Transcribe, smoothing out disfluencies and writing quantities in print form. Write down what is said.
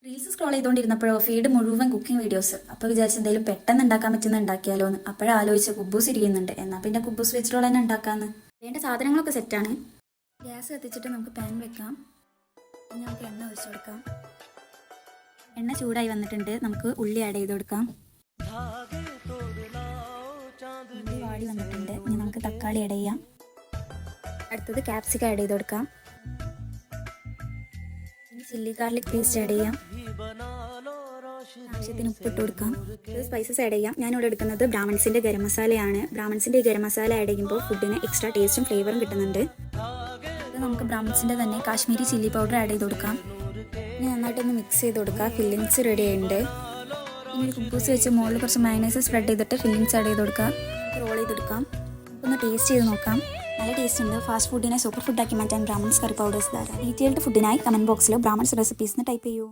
Reels scroll ചെയ്തുകൊണ്ടിരുന്നപ്പോഴോ feed മുഴുവൻ cooking videos. അപ്പോൾ വിചാരിച്ച് എന്തെങ്കിലും പെട്ടെന്ന് ഉണ്ടാക്കാൻ പറ്റുന്ന ഉണ്ടാക്കിയാലോ എന്ന്. അപ്പോഴാണ് ആലോചിച്ച് കുബൂസ് ഇരിക്കുന്നുണ്ട്, എന്നാൽ പിന്നെ കുബൂസ് വെച്ച് റോൾ തന്നെ ഉണ്ടാക്കാമെന്ന്. വേണ്ട സാധനങ്ങളൊക്കെ സെറ്റാണ്. ഗ്യാസ് കത്തിച്ചിട്ട് നമുക്ക് പാൻ വെക്കാം. ഇനി നമുക്ക് എണ്ണ ഒഴിച്ചു കൊടുക്കാം. എണ്ണ ചൂടായി വന്നിട്ടുണ്ട്. നമുക്ക് ഉള്ളി ആഡ് ചെയ്ത് കൊടുക്കാം. ഉള്ളി വാടി വന്നിട്ടുണ്ട്. ഇനി നമുക്ക് തക്കാളി ആഡ് ചെയ്യാം. അടുത്തത് ക്യാപ്സിക്കം ആഡ് ചെയ്ത് കൊടുക്കാം. ചില്ലി ഗാർലിക് പേസ്റ്റ് ആഡ് ചെയ്യാം. ആവശ്യത്തിന് ഉപ്പിട്ട് കൊടുക്കാം. ഇത് സ്പൈസസ് ആഡ് ചെയ്യാം. ഞാനിവിടെ എടുക്കുന്നത് ബ്രാഹ്മൺസിൻ്റെ ഗരം മസാലയാണ്. ബ്രാഹ്മൺസിൻ്റെ ഈ ഗരം മസാല ആഡ് ചെയ്യുമ്പോൾ ഫുഡിന് എക്സ്ട്രാ ടേസ്റ്റും ഫ്ലേവറും കിട്ടുന്നുണ്ട്. ഇത് നമുക്ക് ബ്രാഹ്മൺസിൻ്റെ തന്നെ കാശ്മീരി ചില്ലി പൗഡർ ആഡ് ചെയ്ത് കൊടുക്കാം. ഇനി നന്നായിട്ടൊന്ന് മിക്സ് ചെയ്ത് കൊടുക്കാം. ഫില്ലിങ്സ് റെഡി ആയിട്ടുണ്ട്. ഇനി ഒരു കുബൂസ് വെച്ച് മുകളിൽ കുറച്ച് മയണൈസ് സ്പ്രെഡ് ചെയ്തിട്ട് ഫില്ലിങ്സ് ആഡ് ചെയ്ത് കൊടുക്കാം. റോൾ ചെയ്തെടുക്കാം. ഒന്ന് ടേസ്റ്റ് ചെയ്ത് നോക്കാം. നല്ല ടേസ്റ്റ് ഉണ്ട്. ഫാസ്റ്റ് ഫുഡിനെ സൂപ്പർ ഫുഡാക്കി മാറ്റാൻ ബ്രാഹ്മൺസ് കറി പൗഡേഴ്സ് ധാരാളം. ഡീറ്റെയിൽഡ് ഫുഡിനായി കമൻറ്റ് ബോക്സിലോ ബ്രാഹ്മൺസ് റെസിപ്പീസ് എന്ന് ടൈപ്പ് ചെയ്യൂ.